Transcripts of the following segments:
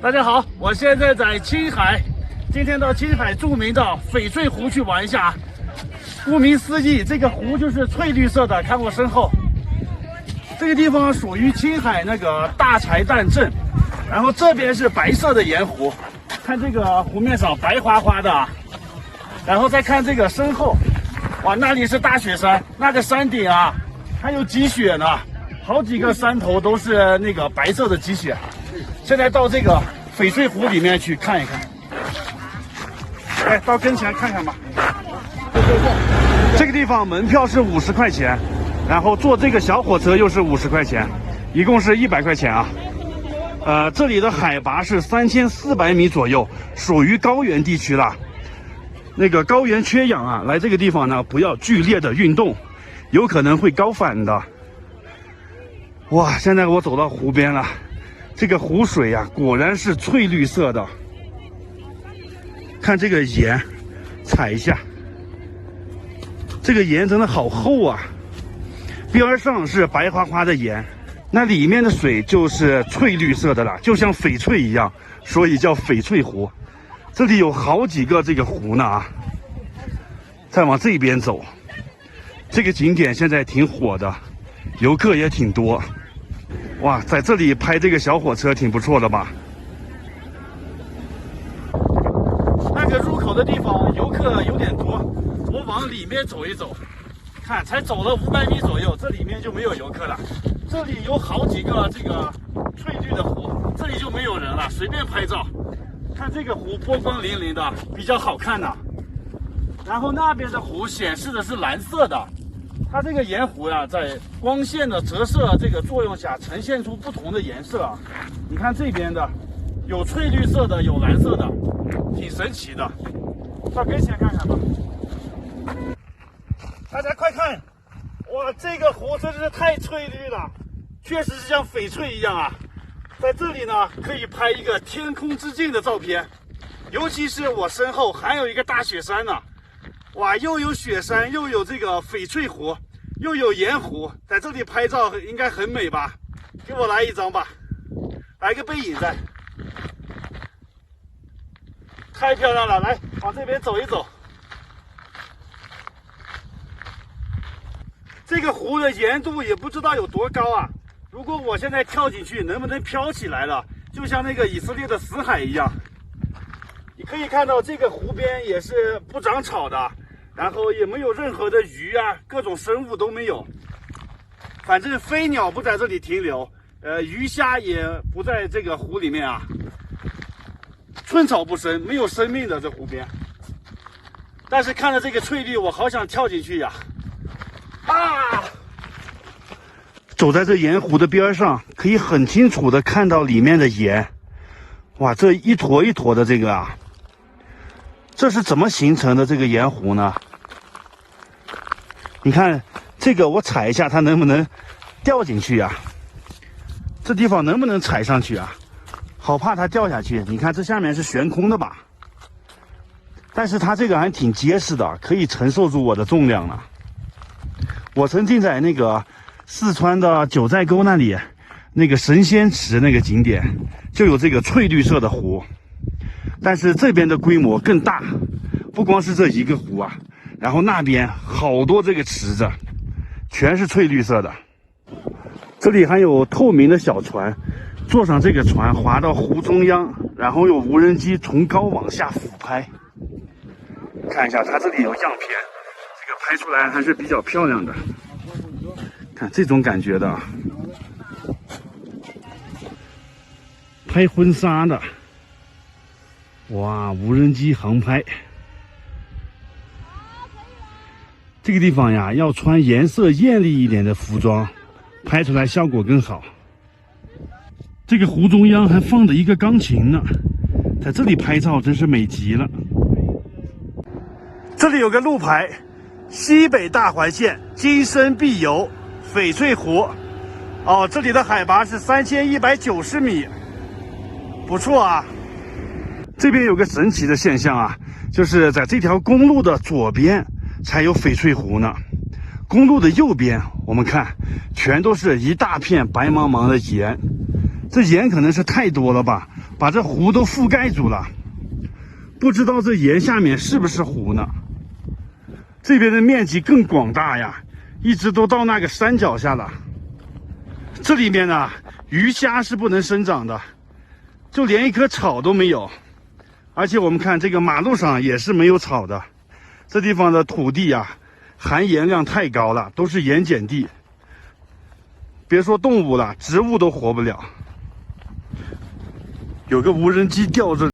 大家好，我现在在青海，今天到青海著名的翡翠湖去玩一下。顾名思义，这个湖就是翠绿色的，看我身后，这个地方属于青海那个大柴旦镇，然后这边是白色的盐湖，看这个湖面上白花花的，然后再看这个身后，哇，那里是大雪山，那个山顶啊还有积雪呢，好几个山头都是那个白色的积雪。现在到这个翡翠湖里面去看一看，哎，到跟前看看吧。这个地方门票是50块钱，然后坐这个小火车又是50块钱，一共是100块钱啊。这里的海拔是3400米左右，属于高原地区了。那个高原缺氧啊，来这个地方呢不要剧烈的运动，有可能会高反的。哇，现在我走到湖边了。这个湖水呀，果然是翠绿色的。看这个盐，踩一下，这个盐真的好厚啊！边上是白花花的盐，那里面的水就是翠绿色的了，就像翡翠一样，所以叫翡翠湖。这里有好几个这个湖呢啊。再往这边走，这个景点现在挺火的，游客也挺多。哇，在这里拍这个小火车挺不错的吧？那个入口的地方游客有点多，我往里面走一走，看才走了500米左右，这里面就没有游客了。这里有好几个这个翠绿的湖，这里就没有人了，随便拍照。看这个湖波光粼粼的，比较好看的。然后那边的湖显示的是蓝色的。它这个盐湖呀，在光线的折射这个作用下，呈现出不同的颜色啊。你看这边的，有翠绿色的，有蓝色的，挺神奇的。到跟前看看吧，大家快看！哇，这个湖真是太翠绿了，确实是像翡翠一样啊。在这里呢，可以拍一个天空之镜的照片，尤其是我身后还有一个大雪山呢。哇，又有雪山，又有这个翡翠湖，又有盐湖，在这里拍照应该很美吧？给我来一张吧，来个背影在，太漂亮了！来，往这边走一走。这个湖的盐度也不知道有多高啊！如果我现在跳进去，能不能飘起来了？就像那个以色列的死海一样。你可以看到这个湖边也是不长草的。然后也没有任何的鱼啊，各种生物都没有。反正飞鸟不在这里停留，鱼虾也不在这个湖里面啊。寸草不生，没有生命的这湖边。但是看了这个翠绿，我好想跳进去呀！啊！走在这盐湖的边上，可以很清楚的看到里面的盐。哇，这一坨一坨的这个啊。这是怎么形成的这个盐湖呢？你看这个，我踩一下，它能不能掉进去呀？这地方能不能踩上去啊？好怕它掉下去。你看这下面是悬空的吧？但是它这个还挺结实的，可以承受住我的重量了。我曾经在那个四川的九寨沟那里，那个神仙池那个景点，就有这个翠绿色的湖。但是这边的规模更大，不光是这一个湖啊，然后那边好多这个池子，全是翠绿色的。这里还有透明的小船，坐上这个船划到湖中央，然后用无人机从高往下俯拍。看一下，它这里有样片，这个拍出来还是比较漂亮的。看这种感觉的，拍婚纱的。哇，无人机航拍，这个地方呀，要穿颜色艳丽一点的服装，拍出来效果更好。这个湖中央还放着一个钢琴呢，在这里拍照真是美极了。这里有个路牌，西北大环线，今生必游，翡翠湖。哦，这里的海拔是3190米，不错啊。这边有个神奇的现象啊，就是在这条公路的左边才有翡翠湖呢，公路的右边我们看全都是一大片白茫茫的盐，这盐可能是太多了吧，把这湖都覆盖住了。不知道这盐下面是不是湖呢？这边的面积更广大呀，一直都到那个山脚下了。这里面呢，鱼虾是不能生长的，就连一棵草都没有。而且我们看这个马路上也是没有草的。这地方的土地啊，含盐量太高了，都是盐碱地。别说动物了，植物都活不了。有个无人机吊着。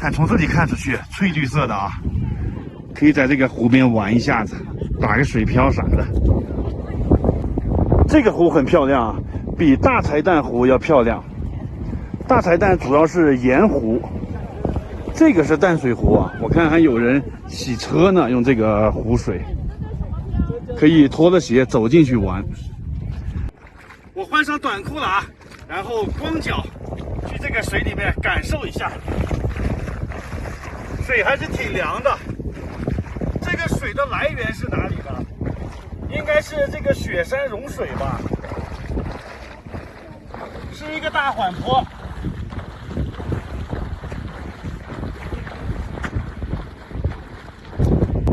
看，从这里看出去，翠绿色的啊，可以在这个湖边玩一下子，打个水漂啥的。这个湖很漂亮啊，比大柴旦湖要漂亮。大柴旦主要是盐湖，这个是淡水湖啊。我看还有人洗车呢，用这个湖水，可以脱了鞋走进去玩。我换上短裤了啊，然后光脚去这个水里面感受一下。水还是挺凉的，这个水的来源是哪里呢？应该是这个雪山融水吧，是一个大缓坡。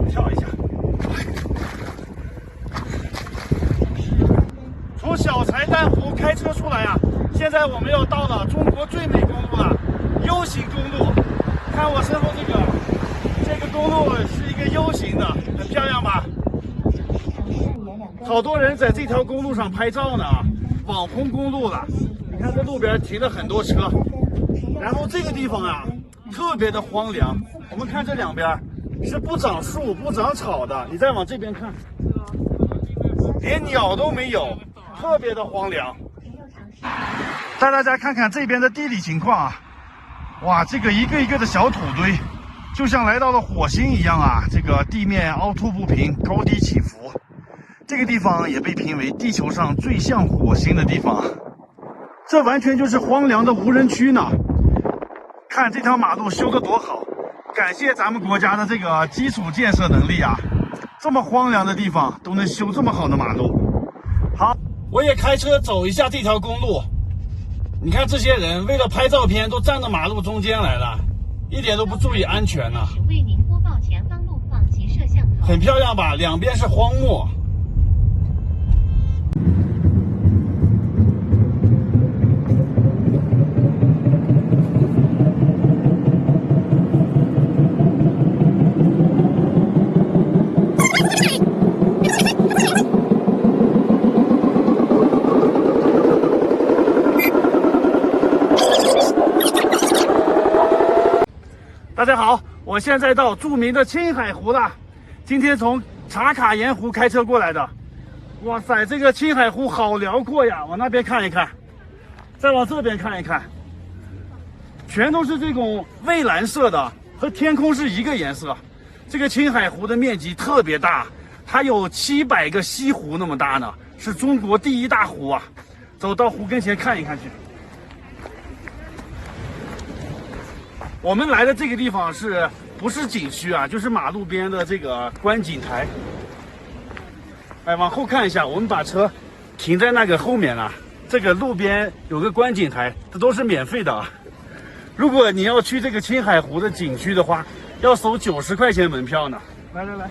跳一下，从小柴旦湖开车出来啊，现在我们要到了中国最美公路了，U型公路。看我身后这个公路是一个 U 型的，很漂亮吧？好多人在这条公路上拍照呢，网红公路了。你看这路边停了很多车，然后这个地方啊，特别的荒凉。我们看这两边是不长树、不长草的，你再往这边看，连鸟都没有，特别的荒凉。带大家看看这边的地理情况啊。哇，这个一个一个的小土堆，就像来到了火星一样啊！这个地面凹凸不平，高低起伏。这个地方也被评为地球上最像火星的地方。这完全就是荒凉的无人区呢。看这条马路修得多好，感谢咱们国家的这个基础建设能力啊！这么荒凉的地方都能修这么好的马路。好，我也开车走一下这条公路。你看这些人为了拍照片都站到马路中间来了，一点都不注意安全呢。为您播报前方路况及摄像头。很漂亮吧？两边是荒漠。大家好，我现在到著名的青海湖了。今天从茶卡盐湖开车过来的。哇塞，这个青海湖好辽阔呀！往那边看一看，再往这边看一看，全都是这种蔚蓝色的，和天空是一个颜色。这个青海湖的面积特别大，它有700个西湖那么大呢，是中国第1大湖啊！走到湖跟前看一看去。我们来的这个地方是不是景区啊？就是马路边的这个观景台。哎，往后看一下，我们把车停在那个后面了。这个路边有个观景台，这都是免费的啊。如果你要去这个青海湖的景区的话，要收90块钱门票呢。来来来，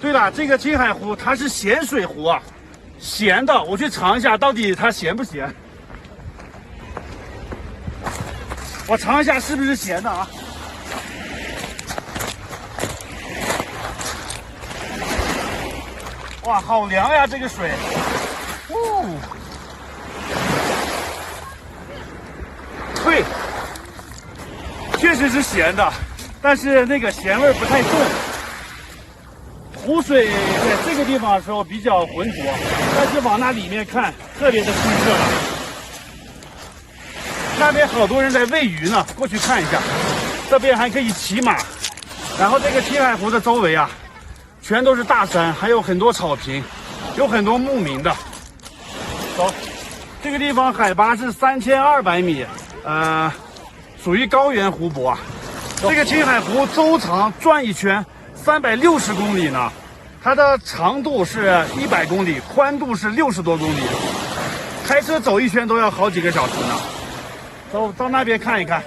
对了，这个青海湖它是咸水湖啊。咸的，我去尝一下，到底它咸不咸？我尝一下是不是咸的啊？哇，好凉呀，这个水。对，确实是咸的，但是那个咸味不太重。湖水在这个地方的时候比较浑浊，但是往那里面看特别的清澈了。那边好多人在喂鱼呢，过去看一下。这边还可以骑马，然后这个青海湖的周围啊，全都是大山，还有很多草坪，有很多牧民的。走，这个地方海拔是3200米，属于高原湖泊啊。这个青海湖周长转一圈360公里呢，它的长度是100公里，宽度是60多公里，开车走一圈都要好几个小时呢。走到那边看一看。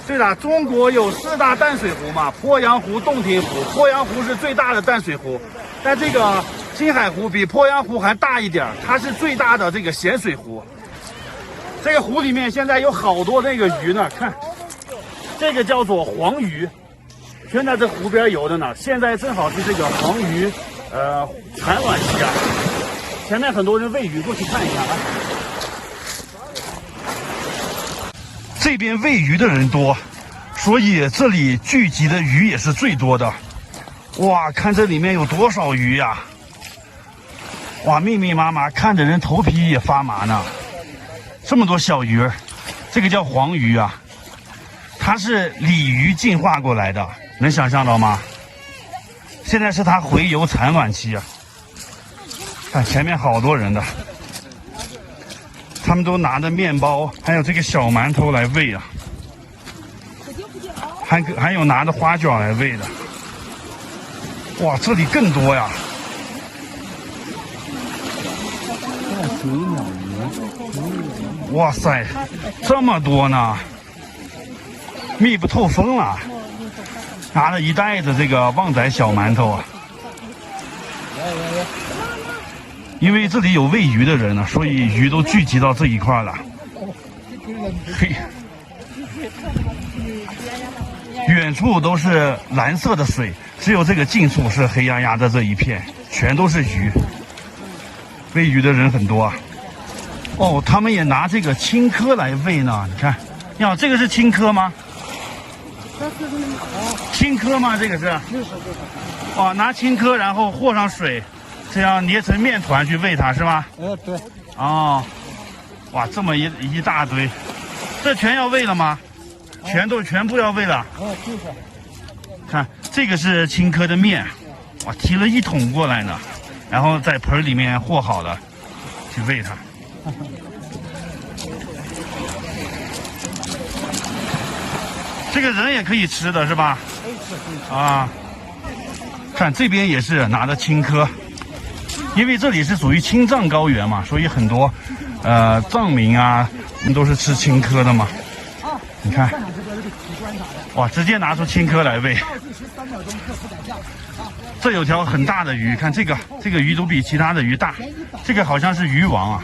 对了，中国有4大淡水湖嘛，鄱阳湖、洞庭湖。鄱阳湖是最大的淡水湖，但这个青海湖比鄱阳湖还大一点，它是最大的这个咸水湖。这个湖里面现在有好多那个鱼呢，看，这个叫做黄鱼。全在这湖边游的呢，现在正好是这个黄鱼，产卵期啊。前面很多人喂鱼，过去看一下啊。这边喂鱼的人多，所以这里聚集的鱼也是最多的。哇，看这里面有多少鱼呀！哇，密密麻麻，看着人头皮也发麻呢。这么多小鱼儿，这个叫黄鱼啊，它是鲤鱼进化过来的。能想象到吗？现在是它洄游产卵期啊！看前面好多人的，他们都拿着面包，还有这个小馒头来喂啊，还有拿着花卷来喂的。哇，这里更多呀！哇塞，这么多呢，密不透风了。拿了一袋子这个旺仔小馒头啊！因为这里有喂鱼的人呢，所以鱼都聚集到这一块了。嘿，远处都是蓝色的水，只有这个近处是黑压压的这一片，全都是鱼。喂鱼的人很多啊。哦，他们也拿这个青稞来喂呢。你看，呀，这个是青稞吗？青稞吗？这个是。哦，拿青稞然后和上水，这样捏成面团去喂它是吗？对。哦，哇，这么一大堆，这全要喂了吗？全部要喂了。就是。看这个是青稞的面，哇，提了1桶过来呢，然后在盆里面和好了，去喂它。这个人也可以吃的是吧？啊，看这边也是拿着青稞，因为这里是属于青藏高原嘛，所以很多藏民啊都是吃青稞的嘛。你看，哇，直接拿出青稞来喂。这有条很大的鱼，看这个鱼都比其他的鱼大，这个好像是鱼王啊。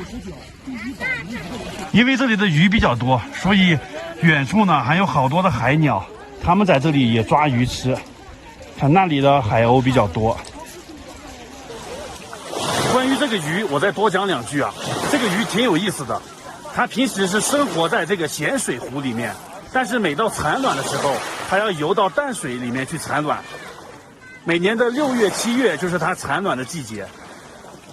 因为这里的鱼比较多，所以远处呢还有好多的海鸟，它们在这里也抓鱼吃。看那里的海鸥比较多。关于这个鱼，我再多讲2句啊。这个鱼挺有意思的，它平时是生活在这个咸水湖里面，但是每到产卵的时候，它要游到淡水里面去产卵。每年的6月、7月就是它产卵的季节。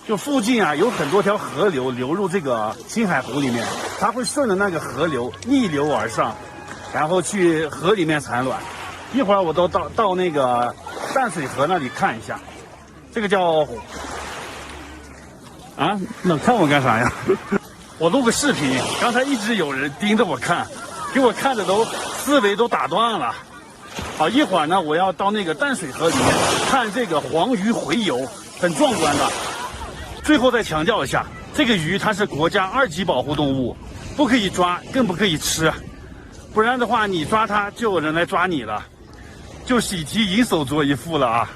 就附近啊有很多条河流流入这个青海湖里面，它会顺着那个河流逆流而上，然后去河里面产卵。一会儿我都到那个淡水河那里看一下，这个叫啊，那看我干啥呀？我录个视频，刚才一直有人盯着我看，给我看的都思维都打断了。好，一会儿呢我要到那个淡水河里面看这个黄鱼洄游，很壮观的。最后再强调一下，这个鱼它是国家2级保护动物，不可以抓，更不可以吃，不然的话你抓它就有人来抓你了，就喜提银手镯一副了啊。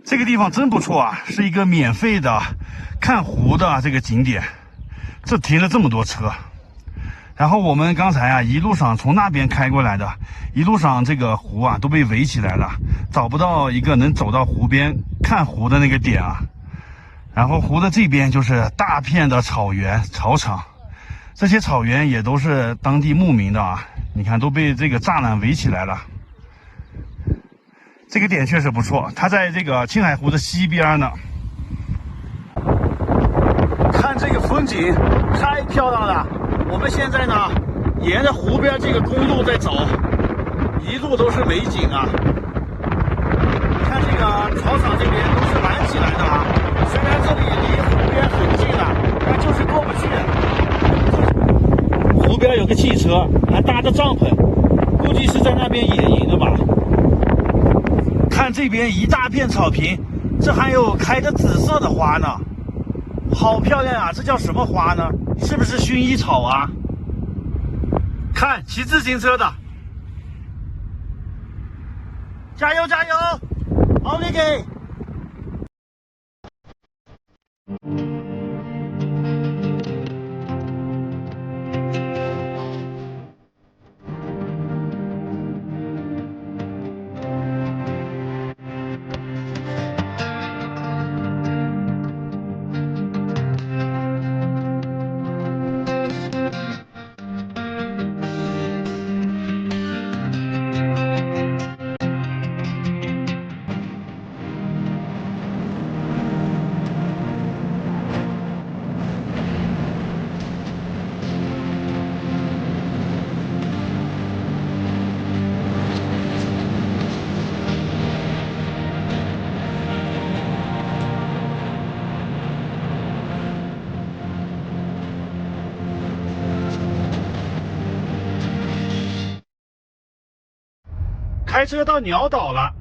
这个地方真不错啊，是一个免费的看湖的这个景点。这停了这么多车，然后我们刚才啊一路上从那边开过来的，一路上这个湖啊都被围起来了，找不到一个能走到湖边看湖的那个点啊。然后湖的这边就是大片的草原草场，这些草原也都是当地牧民的啊，你看都被这个栅栏围起来了。这个点确实不错，它在这个青海湖的西边呢。看这个风景太漂亮了。我们现在呢沿着湖边这个公路在走，一路都是美景啊。看这个草场这边都是拦起来的啊，虽然这里离湖边很近了，但就是过不去。湖边有个汽车还搭着帐篷，估计是在那边野营的吧。看这边一大片草坪，这还有开着紫色的花呢，好漂亮啊！这叫什么花呢？是不是薰衣草啊？看骑自行车的，加油加油，奥利给！开车到鸟岛了，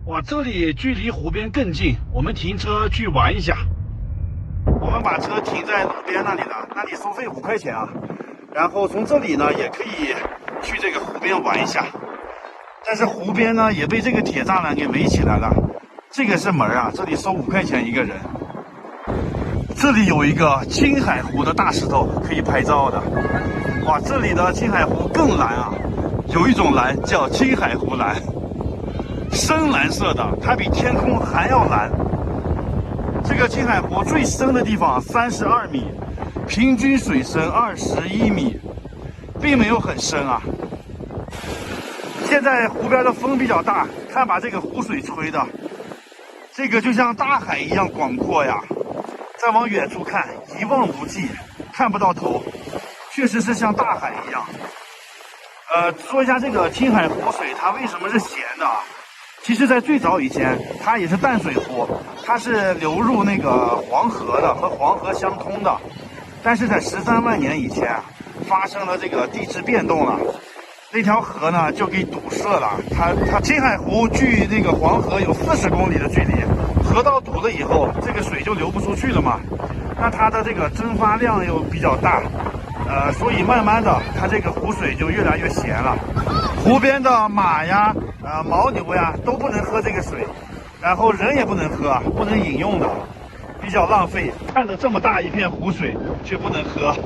哇，这里距离湖边更近，我们停车去玩一下。我们把车停在路边那里了，那里收费5块钱啊。然后从这里呢也可以去这个湖边玩一下，但是湖边呢也被这个铁栅栏给围起来了。这个是门啊，这里收5块钱一个人。这里有一个青海湖的大石头可以拍照的，哇，这里的青海湖更蓝啊。有一种蓝叫青海湖蓝，深蓝色的，它比天空还要蓝。这个青海湖最深的地方32米，平均水深21米，并没有很深啊。现在湖边的风比较大，看把这个湖水吹的，这个就像大海一样广阔呀。再往远处看，一望无际，看不到头，确实是像大海一样。说一下这个青海湖水它为什么是咸的啊？其实在最早以前它也是淡水湖，它是流入那个黄河的，和黄河相通的。但是在13万年以前发生了这个地质变动了，那条河呢就给堵塞了。它青海湖距那个黄河有40公里的距离，河道堵了以后，这个水就流不出去了嘛。那它的这个蒸发量又比较大，所以慢慢的，它这个湖水就越来越咸了。湖边的马呀、牦牛呀都不能喝这个水，然后人也不能喝，不能饮用的，比较浪费。看着这么大一片湖水，却不能喝。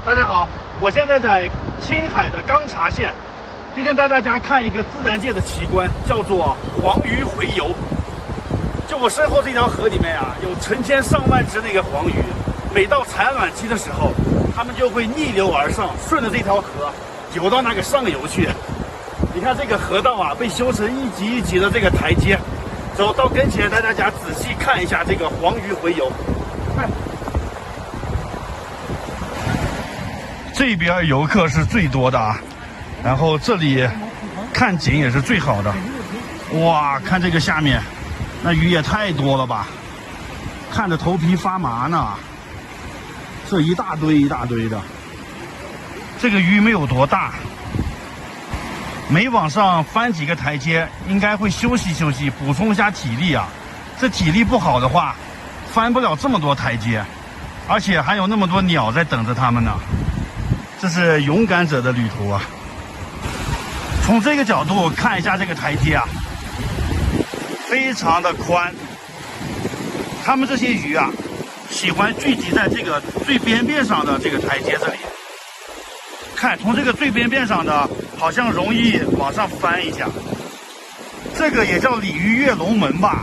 大家好，我现在在青海的钢察县，今天带大家看一个自然界的奇观，叫做黄鱼洄游。就我身后这条河里面啊，有成千上万只那个黄鱼，每到产卵期的时候，它们就会逆流而上，顺着这条河游到那个上游去。你看这个河道啊，被修成一级一级的这个台阶。走到跟前，带大家仔细看一下这个黄鱼洄游。看。这边游客是最多的啊，然后这里看景也是最好的。哇，看这个下面，那鱼也太多了吧，看着头皮发麻呢。这一大堆一大堆的，这个鱼没有多大，每往上翻几个台阶，应该会休息休息，补充一下体力啊。这体力不好的话，翻不了这么多台阶，而且还有那么多鸟在等着他们呢。这是勇敢者的旅途啊！从这个角度看一下这个台阶啊，非常的宽。他们这些鱼啊，喜欢聚集在这个最边边上的这个台阶这里。看，从这个最边边上的，好像容易往上翻一下。这个也叫鲤鱼跃龙门吧？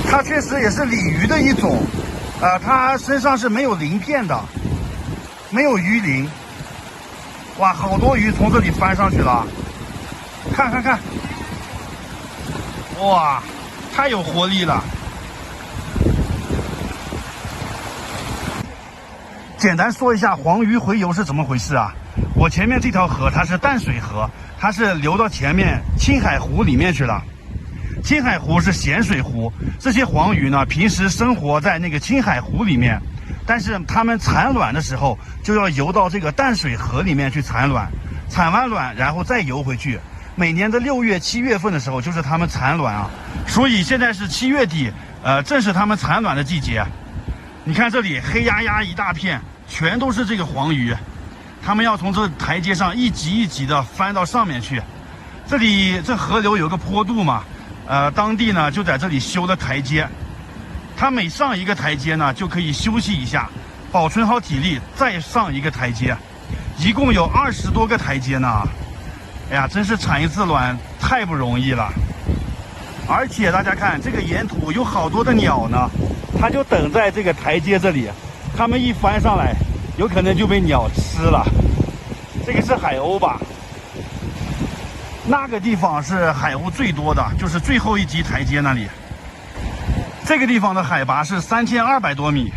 它确实也是鲤鱼的一种，它身上是没有鳞片的。没有鱼鳞，哇，好多鱼从这里翻上去了，看看看，哇，太有活力了。简单说一下黄鱼洄游是怎么回事啊？我前面这条河它是淡水河，它是流到前面青海湖里面去了。青海湖是咸水湖，这些黄鱼呢，平时生活在那个青海湖里面。但是它们产卵的时候就要游到这个淡水河里面去产卵，产完卵然后再游回去。每年的6月、7月份的时候就是它们产卵啊，所以现在是7月底，正是它们产卵的季节。你看这里黑压压一大片，全都是这个黄鱼，它们要从这台阶上一级一级的翻到上面去。这里这河流有个坡度嘛，当地呢就在这里修了台阶。它每上一个台阶呢，就可以休息一下，保存好体力，再上一个台阶，一共有20多个台阶呢。哎呀，真是产一次卵太不容易了。而且大家看，这个沿途有好多的鸟呢，它就等在这个台阶这里，它们一翻上来，有可能就被鸟吃了。这个是海鸥吧？那个地方是海鸥最多的，就是最后一级台阶那里。这个地方的海拔是3200多米，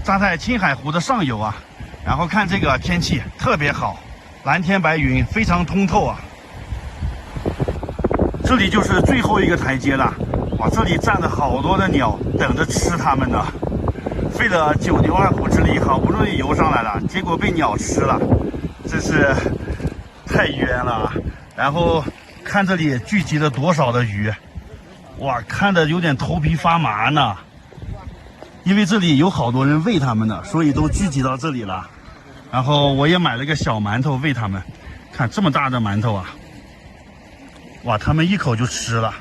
扎在青海湖的上游啊。然后看这个天气特别好，蓝天白云，非常通透啊。这里就是最后一个台阶了，哇，这里站着好多的鸟，等着吃它们呢。费了9牛2虎之力，好不容易游上来了，结果被鸟吃了，真是太冤了。然后看这里聚集了多少的鱼。哇，看着有点头皮发麻呢，因为这里有好多人喂它们呢，所以都聚集到这里了。然后我也买了个小馒头喂它们，看这么大的馒头啊！哇，它们一口就吃了。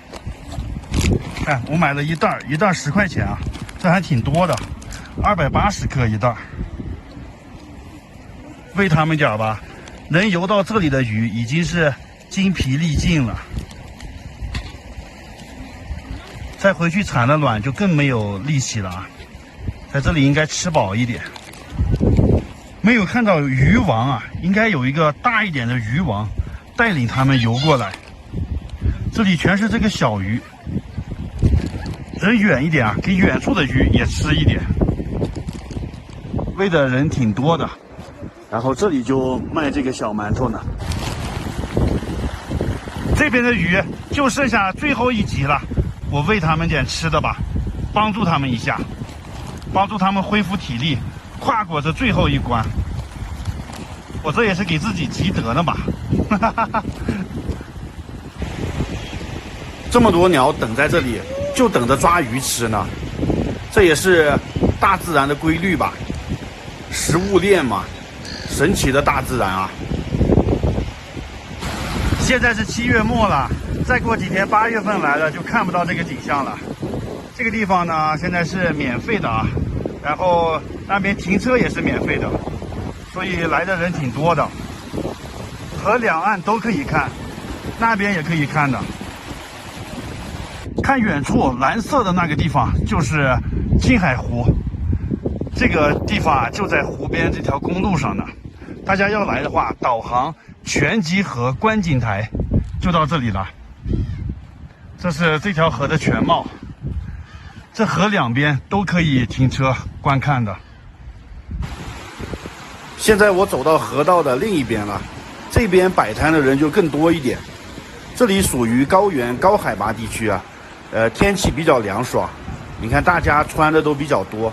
看，我买了一袋，一袋10块钱啊，这还挺多的，280克一袋。喂它们点吧，能游到这里的鱼已经是精疲力尽了。再回去产了卵就更没有力气了啊！在这里应该吃饱一点。没有看到鱼王啊，应该有一个大一点的鱼王带领他们游过来。这里全是这个小鱼，人远一点啊，给远处的鱼也吃一点。喂的人挺多的，然后这里就卖这个小馒头呢。这边的鱼就剩下最后一集了，我喂他们点吃的吧，帮助他们一下，帮助他们恢复体力，跨过这最后一关。我这也是给自己积德呢吧。这么多鸟等在这里，就等着抓鱼吃呢，这也是大自然的规律吧，食物链嘛，神奇的大自然啊。现在是7月末了，再过几天8月份来了，就看不到这个景象了。这个地方呢，现在是免费的啊，然后那边停车也是免费的，所以来的人挺多的。河两岸都可以看，那边也可以看的。看远处蓝色的那个地方就是青海湖，这个地方啊就在湖边这条公路上呢。大家要来的话，导航全集河观景台就到这里了。这是这条河的全貌，这河两边都可以停车观看的。现在我走到河道的另一边了，这边摆摊的人就更多一点。这里属于高原高海拔地区啊，天气比较凉爽，你看大家穿的都比较多。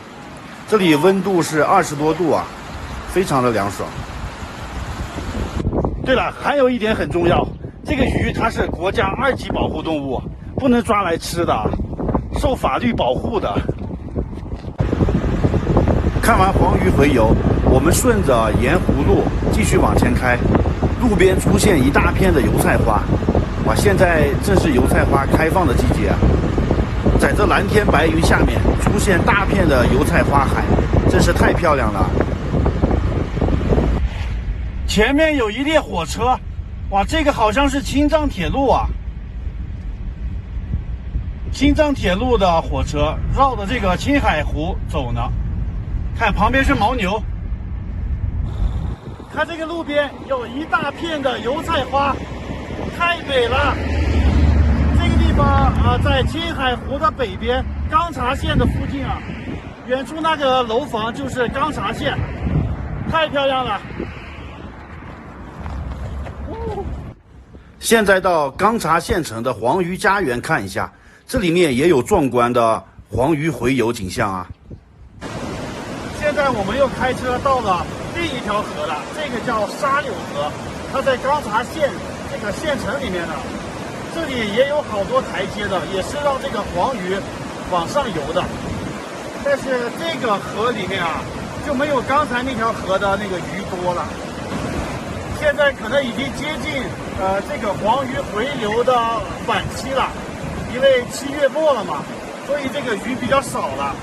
这里温度是20多度啊，非常的凉爽。对了，还有一点很重要，这个鱼它是国家2级保护动物，不能抓来吃的，受法律保护的。看完黄鱼洄游，我们顺着盐湖路继续往前开，路边出现一大片的油菜花，哇，现在正是油菜花开放的季节啊！在这蓝天白云下面出现大片的油菜花海，真是太漂亮了。前面有一列火车，哇，这个好像是青藏铁路啊！青藏铁路的火车绕着这个青海湖走呢。看旁边是牦牛，看这个路边有一大片的油菜花，太美了。这个地方啊，在青海湖的北边，钢察县的附近啊，远处那个楼房就是钢察县，太漂亮了。现在到钢察县城的黄鱼家园看一下，这里面也有壮观的黄鱼洄游景象啊。现在我们又开车到了另一条河了，这个叫沙柳河，它在钢察县这个县城里面呢。这里也有好多台阶的，也是让这个黄鱼往上游的。但是这个河里面啊，就没有刚才那条河的那个鱼多了。现在可能已经接近这个黄鱼洄游的晚期了，因为7月末了嘛，所以这个鱼比较少了。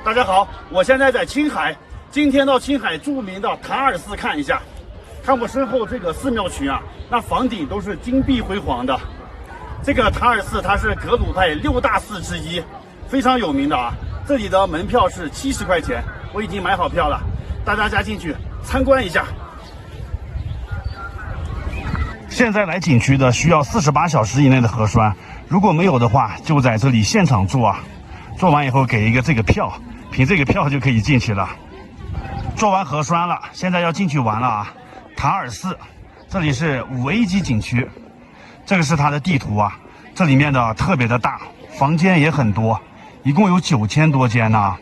大家好，我现在在青海，今天到青海著名的塔尔寺看一下。看我身后这个寺庙群啊，那房顶都是金碧辉煌的。这个塔尔寺它是格鲁派6大寺之一，非常有名的啊。这里的门票是70块钱，我已经买好票了，带大家进去参观一下。现在来景区的需要48小时以内的核酸，如果没有的话，就在这里现场做啊。做完以后给一个这个票，凭这个票就可以进去了。做完核酸了，现在要进去玩了啊。塔尔寺，这里是5A 级景区，这个是它的地图啊。这里面的特别的大，房间也很多，一共有9000多间呢。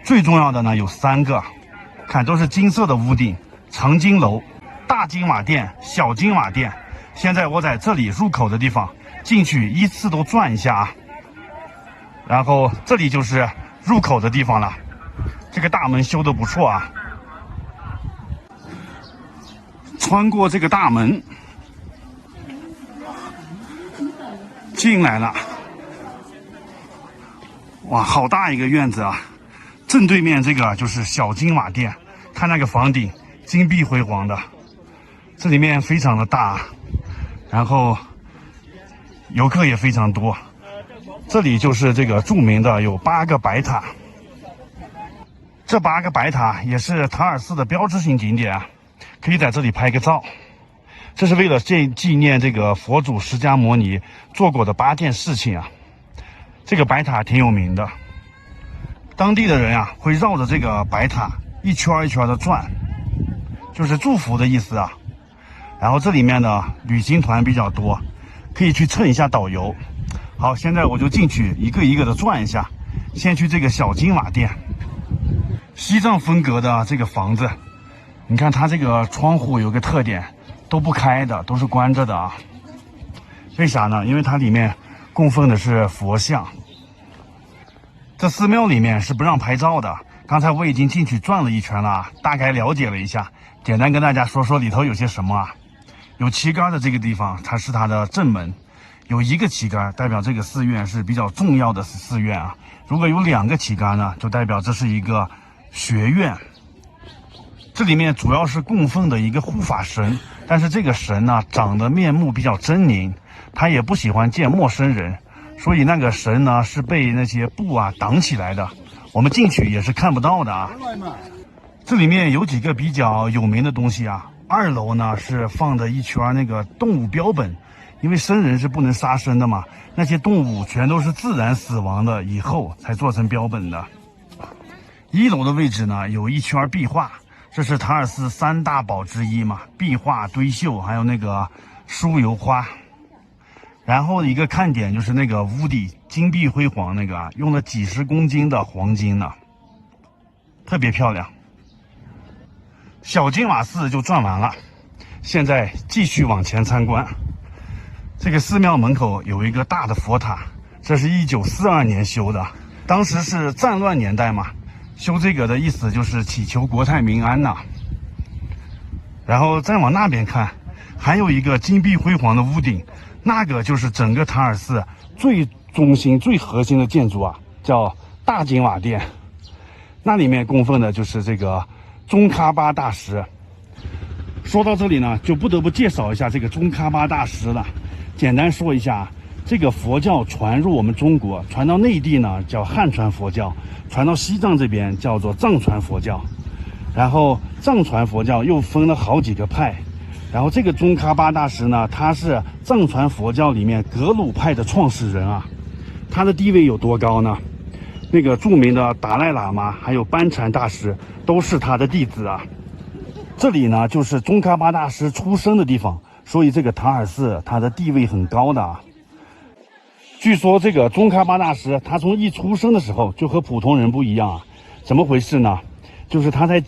最重要的呢有3个，看都是金色的屋顶，长金楼、大金瓦店、小金瓦店。现在我在这里入口的地方进去依次都转一下啊。然后这里就是入口的地方了，这个大门修得不错啊。穿过这个大门进来了，哇，好大一个院子啊！正对面这个就是小金瓦店，看那个房顶金碧辉煌的，这里面非常的大，然后游客也非常多。这里就是这个著名的有8个白塔，这8个白塔也是塔尔寺的标志性景点啊，可以在这里拍个照。这是为了纪念这个佛祖释迦牟尼做过的8件事情啊。这个白塔挺有名的，当地的人啊会绕着这个白塔一圈一圈的转，就是祝福的意思啊。然后这里面呢旅行团比较多，可以去蹭一下导游。好，现在我就进去一个一个的转一下。先去这个小金瓦店，西藏风格的这个房子，你看它这个窗户有个特点，都不开的，都是关着的啊。为啥呢？因为它里面供奉的是佛像。这寺庙里面是不让拍照的。刚才我已经进去转了一圈了，大概了解了一下，简单跟大家说说里头有些什么啊。有旗杆的这个地方，它是它的正门。有1个旗杆代表这个寺院是比较重要的寺院啊，如果有2个旗杆呢，就代表这是一个学院。这里面主要是供奉的一个护法神，但是这个神呢长得面目比较狰狞，他也不喜欢见陌生人，所以那个神呢是被那些布啊挡起来的，我们进去也是看不到的啊。这里面有几个比较有名的东西啊。2楼呢是放的一圈那个动物标本，因为生人是不能杀生的嘛，那些动物全都是自然死亡的以后才做成标本的。1楼的位置呢有一圈壁画，这是塔尔寺3大宝之一嘛，壁画、堆绣还有那个酥油花。然后一个看点就是那个屋顶金碧辉煌，那个用了几十公斤的黄金呢，特别漂亮。小金瓦寺就转完了，现在继续往前参观。这个寺庙门口有一个大的佛塔，这是1942年修的，当时是战乱年代嘛，修这个的意思就是祈求国泰民安呐。然后再往那边看，还有一个金碧辉煌的屋顶，那个就是整个塔尔寺最中心最核心的建筑啊，叫大金瓦殿。那里面供奉的就是这个宗喀巴大师。说到这里呢，就不得不介绍一下这个宗喀巴大师了。简单说一下，这个佛教传入我们中国，传到内地呢叫汉传佛教，传到西藏这边叫做藏传佛教。然后藏传佛教又分了好几个派，然后这个宗喀巴大师呢，他是藏传佛教里面格鲁派的创始人啊。他的地位有多高呢？那个著名的达赖喇嘛还有班禅大师都是他的弟子啊。这里呢就是宗喀巴大师出生的地方，所以这个塔尔寺他的地位很高的啊。据说这个宗喀巴大师他从一出生的时候就和普通人不一样啊。怎么回事呢？就是他在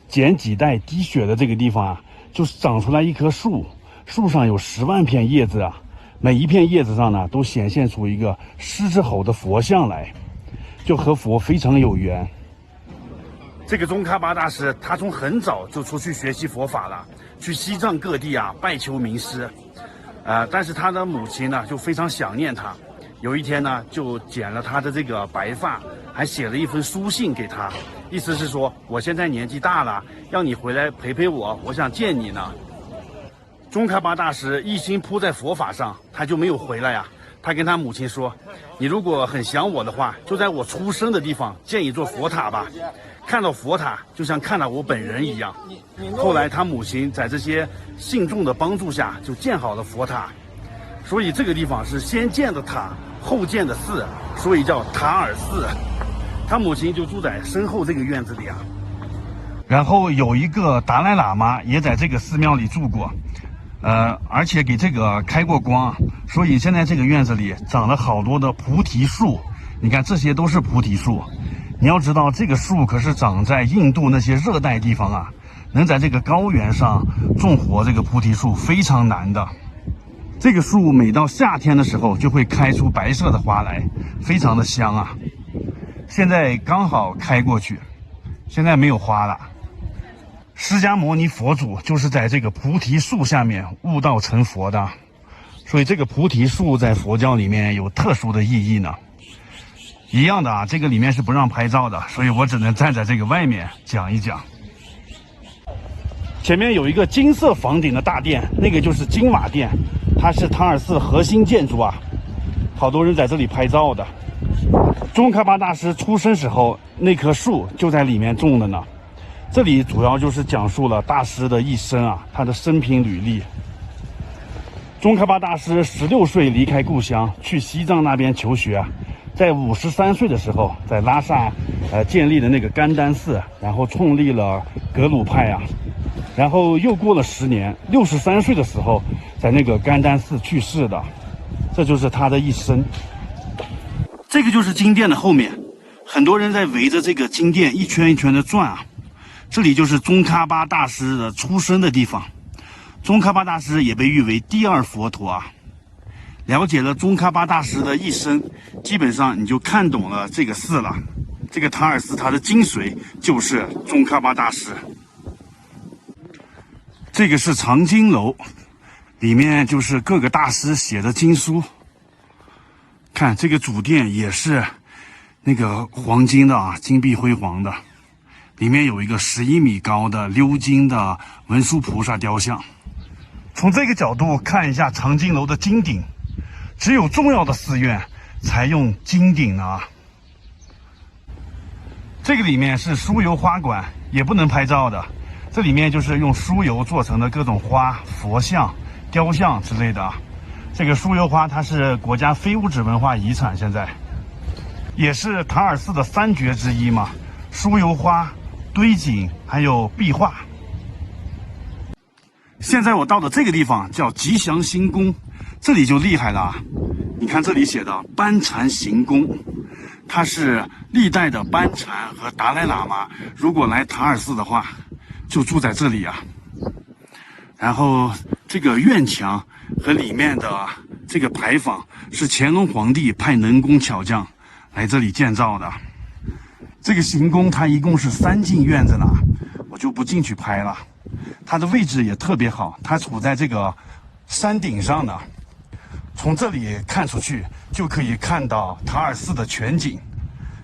捡几袋滴血的这个地方啊，就是长出来一棵树，树上有10万片叶子啊，每一片叶子上呢都显现出一个狮子吼的佛像来，就和佛非常有缘。这个宗喀巴大师他从很早就出去学习佛法了，去西藏各地啊拜求名师，但是他的母亲呢就非常想念他，有一天呢就剪了他的这个白发还写了一封书信给他，意思是说我现在年纪大了，要你回来陪陪我，我想见你呢。宗喀巴大师一心扑在佛法上，他就没有回来呀。他跟他母亲说：“你如果很想我的话，就在我出生的地方建一座佛塔吧。看到佛塔，就像看到我本人一样。”后来他母亲在这些信众的帮助下，就建好了佛塔。所以这个地方是先建的塔，后建的寺，所以叫塔尔寺。他母亲就住在身后这个院子里啊。然后有一个达赖喇嘛也在这个寺庙里住过。而且给这个开过光，所以现在这个院子里长了好多的菩提树。你看，这些都是菩提树。你要知道，这个树可是长在印度那些热带地方啊，能在这个高原上种活这个菩提树非常难的。这个树每到夏天的时候就会开出白色的花来，非常的香啊。现在刚好开过去，现在没有花了。释迦牟尼佛祖就是在这个菩提树下面悟道成佛的，所以这个菩提树在佛教里面有特殊的意义呢。一样的啊，这个里面是不让拍照的，所以我只能站在这个外面讲一讲。前面有一个金色房顶的大殿，那个就是金瓦殿，它是塔尔寺核心建筑啊，好多人在这里拍照的。宗喀巴大师出生时候那棵树就在里面种的呢。这里主要就是讲述了大师的一生啊，他的生平履历。宗喀巴大师16岁离开故乡，去西藏那边求学，在53岁的时候，在拉萨建立了那个甘丹寺，然后创立了格鲁派啊，然后又过了10年，63岁的时候，在那个甘丹寺去世的。这就是他的一生。这个就是金殿的后面，很多人在围着这个金殿一圈一圈的转啊。这里就是宗喀巴大师的出生的地方。宗喀巴大师也被誉为第二佛陀啊。了解了宗喀巴大师的一生，基本上你就看懂了这个寺了。这个塔尔寺它的精髓就是宗喀巴大师。这个是藏经楼，里面就是各个大师写的经书。看这个主殿也是那个黄金的啊，金碧辉煌的。里面有一个11米高的鎏金的文殊菩萨雕像。从这个角度看一下藏经楼的金顶，只有重要的寺院才用金顶呢。这个里面是酥油花馆，也不能拍照的。这里面就是用酥油做成的各种花、佛像、雕像之类的。这个酥油花它是国家非物质文化遗产，现在也是塔尔寺的3绝之一嘛。酥油花、堆景还有壁画。现在我到的这个地方叫吉祥行宫，这里就厉害了啊！你看这里写的班禅行宫，它是历代的班禅和达赖喇嘛如果来塔尔寺的话，就住在这里啊。然后这个院墙和里面的这个牌坊是乾隆皇帝派能工巧匠来这里建造的。这个行宫它一共是3进院子呢，我就不进去拍了。它的位置也特别好，它处在这个山顶上呢，从这里看出去就可以看到塔尔寺的全景。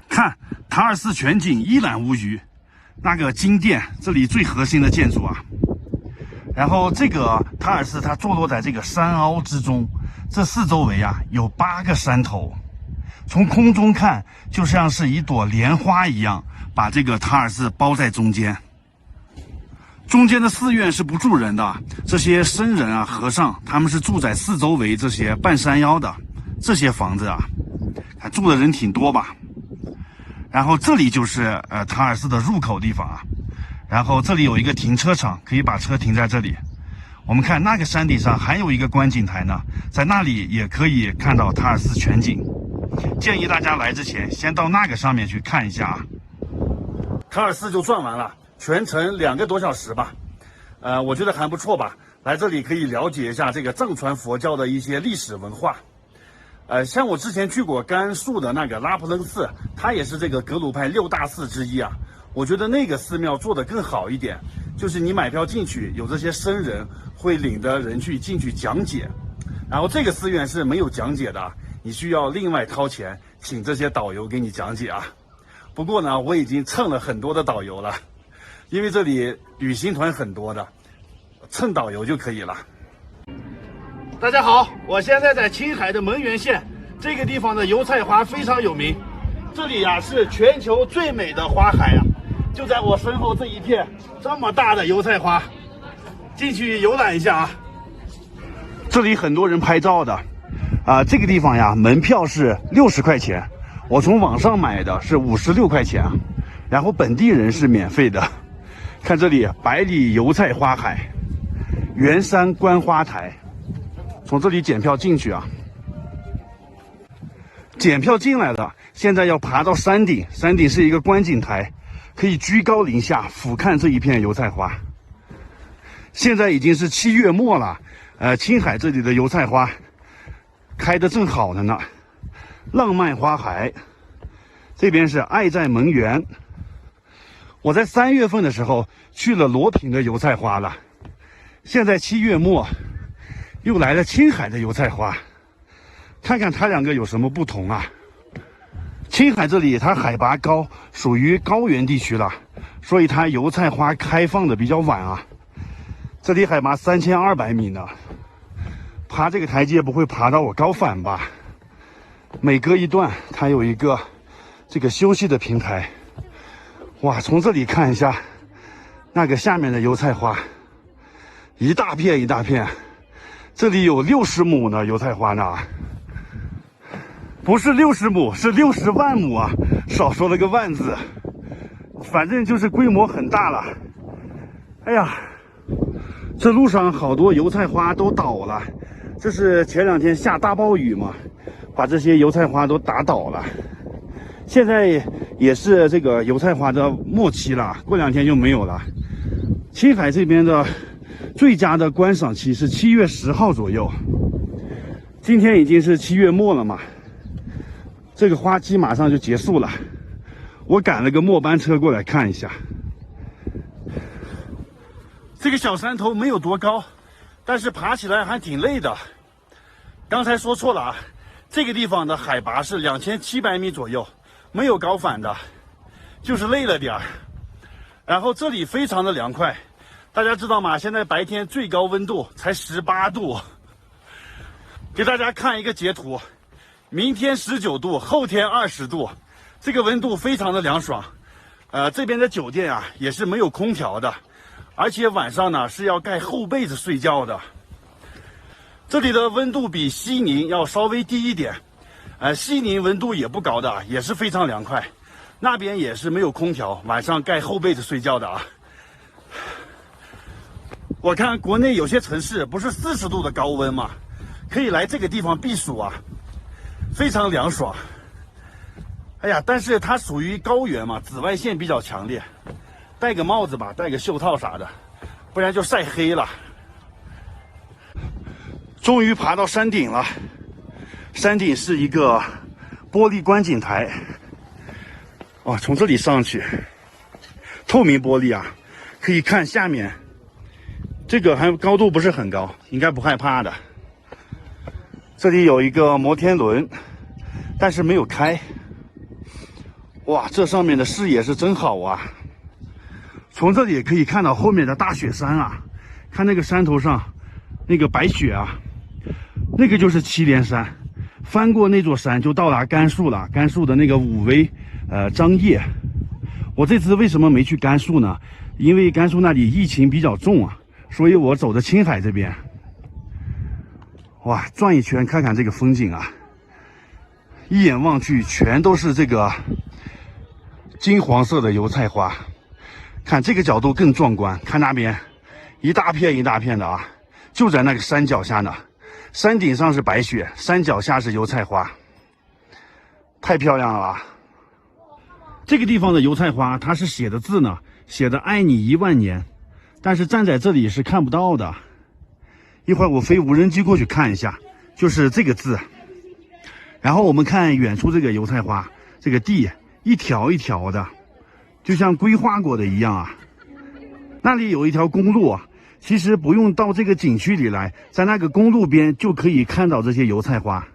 看塔尔寺全景一览无余。那个金殿这里最核心的建筑啊，然后这个塔尔寺它坐落在这个山凹之中，这四周围啊有8个山头。从空中看就像是一朵莲花一样，把这个塔尔寺包在中间。中间的寺院是不住人的，这些僧人啊、和尚，他们是住在四周围这些半山腰的这些房子啊，住的人挺多吧。然后这里就是塔尔寺的入口地方啊，然后这里有一个停车场，可以把车停在这里。我们看那个山顶上还有一个观景台呢，在那里也可以看到塔尔寺全景。建议大家来之前先到那个上面去看一下啊。塔尔寺就转完了，全程2个多小时吧，我觉得还不错吧。来这里可以了解一下这个藏传佛教的一些历史文化。像我之前去过甘肃的那个拉卜楞寺，它也是这个格鲁派6大寺之一啊。我觉得那个寺庙做得更好一点，就是你买票进去，有这些僧人会领着人去进去讲解。然后这个寺院是没有讲解的，你需要另外掏钱请这些导游给你讲解啊。不过呢，我已经蹭了很多的导游了，因为这里旅行团很多的，蹭导游就可以了。大家好，我现在在青海的蒙源县，这个地方的油菜花非常有名，这里呀是全球最美的花海啊，就在我身后这一片这么大的油菜花，进去游览一下啊。这里很多人拍照的，这个地方呀门票是60块钱，我从网上买的是56块钱，然后本地人是免费的。看这里百里油菜花海，圆山观花台。从这里检票进去啊，检票进来了，现在要爬到山顶，山顶是一个观景台，可以居高临下俯瞰这一片油菜花。现在已经是7月末了，青海这里的油菜花开得正好的呢。浪漫花海，这边是爱在蒙源。我在3月份的时候去了罗平的油菜花了，现在7月末。又来了青海的油菜花，看看它两个有什么不同啊？青海这里它海拔高，属于高原地区了，所以它油菜花开放的比较晚啊。这里海拔3200米呢，爬这个台阶不会爬到我高反吧？每隔一段它有一个这个休息的平台。哇，从这里看一下那个下面的油菜花，一大片一大片。这里有60亩呢，油菜花呢，不是60亩，是60万亩啊，少说了个万字，反正就是规模很大了。哎呀，这路上好多油菜花都倒了，这是前2天下大暴雨嘛，把这些油菜花都打倒了。现在也是这个油菜花的末期了，过2天就没有了。青海这边的最佳的观赏期是7月10号左右，今天已经是7月末了嘛，这个花期马上就结束了。我赶了个末班车过来看一下。这个小山头没有多高，但是爬起来还挺累的。刚才说错了啊，这个地方的海拔是2700米左右，没有高反的，就是累了点儿。然后这里非常的凉快。大家知道吗？现在白天最高温度才18度，给大家看一个截图，明天19度，后天20度，这个温度非常的凉爽。这边的酒店啊也是没有空调的，而且晚上呢是要盖厚被子睡觉的。这里的温度比西宁要稍微低一点，西宁温度也不高的，也是非常凉快。那边也是没有空调，晚上盖厚被子睡觉的啊。我看国内有些城市不是40度的高温嘛，可以来这个地方避暑啊，非常凉爽。哎呀，但是它属于高原嘛，紫外线比较强烈，戴个帽子吧，戴个袖套啥的，不然就晒黑了。终于爬到山顶了，山顶是一个玻璃观景台，哦，从这里上去，透明玻璃啊，可以看下面。这个还高度不是很高，应该不害怕的。这里有一个摩天轮，但是没有开。哇，这上面的视野是真好啊！从这里也可以看到后面的大雪山啊，看那个山头上那个白雪啊，那个就是祁连山。翻过那座山就到达甘肃了，甘肃的那个武威张掖。我这次为什么没去甘肃呢？因为甘肃那里疫情比较重啊。所以我走的青海这边，哇，转一圈看看这个风景啊，一眼望去全都是这个金黄色的油菜花，看这个角度更壮观，看那边一大片一大片的啊，就在那个山脚下呢，山顶上是白雪，山脚下是油菜花，太漂亮了吧！这个地方的油菜花它是写的字呢，写的爱你10000年。但是站在这里是看不到的，一会儿我飞无人机过去看一下，就是这个字。然后我们看远处这个油菜花，这个地一条一条的，就像规划过的一样啊。那里有一条公路啊，其实不用到这个景区里来，在那个公路边就可以看到这些油菜花。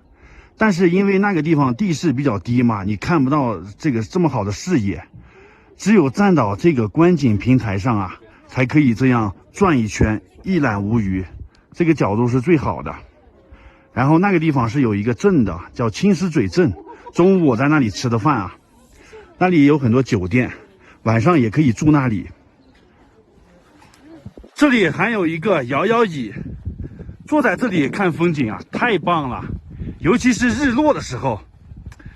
但是因为那个地方地势比较低嘛，你看不到这么好的视野，只有站到这个观景平台上啊，才可以这样转一圈，一览无余。这个角度是最好的。然后那个地方是有一个镇的，叫青狮嘴镇。中午我在那里吃的饭啊，那里有很多酒店，晚上也可以住那里。这里还有一个摇摇椅，坐在这里看风景啊，太棒了！尤其是日落的时候，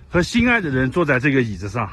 和心爱的人坐在这个椅子上。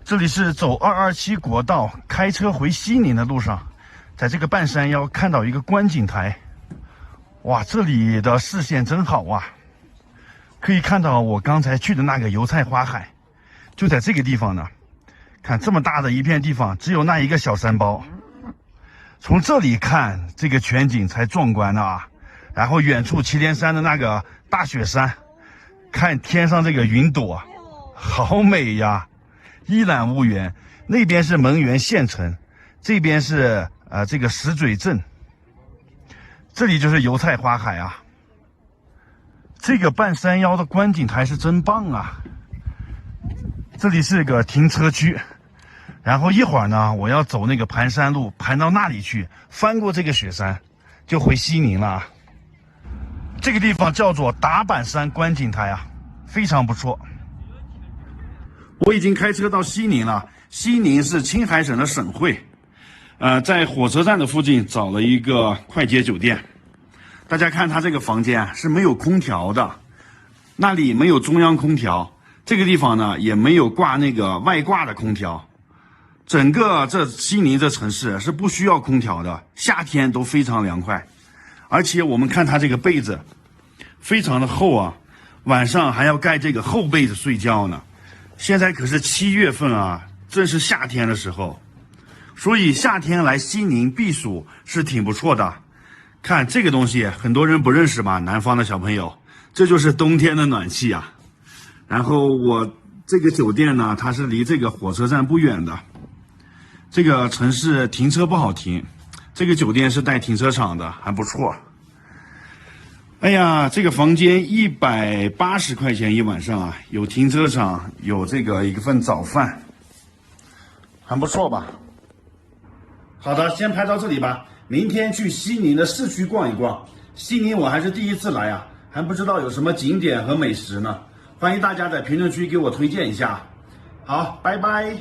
这里是走227国道开车回西宁的路上，在这个半山腰看到一个观景台，哇，这里的视线真好啊！可以看到我刚才去的那个油菜花海，就在这个地方呢。看这么大的一片地方，只有那一个小山包。从这里看这个全景才壮观呢啊！然后远处祁连山的那个大雪山，看天上这个云朵，好美呀！一览无余。那边是蒙源县城，这边是这个石嘴镇，这里就是油菜花海啊。这个半山腰的观景台是真棒啊！这里是个停车区，然后一会儿呢，我要走那个盘山路，盘到那里去，翻过这个雪山，就回西宁了。这个地方叫做打板山观景台啊，非常不错。我已经开车到西宁了，西宁是青海省的省会，在火车站的附近找了一个快捷酒店。大家看它这个房间是没有空调的，那里没有中央空调，这个地方呢也没有挂那个外挂的空调。整个这西宁这城市是不需要空调的，夏天都非常凉快。而且我们看它这个被子非常的厚啊，晚上还要盖这个厚被子睡觉呢。现在可是7月份啊，正是夏天的时候，所以夏天来西宁避暑是挺不错的。看这个东西，很多人不认识吧？南方的小朋友，这就是冬天的暖气啊。然后我这个酒店呢，它是离这个火车站不远的。这个城市停车不好停，这个酒店是带停车场的，还不错。哎呀，这个房间180块钱一晚上啊，有停车场，有这个一份早饭，还不错吧？好的，先拍到这里吧。明天去西宁的市区逛一逛。西宁我还是第一次来啊，还不知道有什么景点和美食呢。欢迎大家在评论区给我推荐一下。好，拜拜。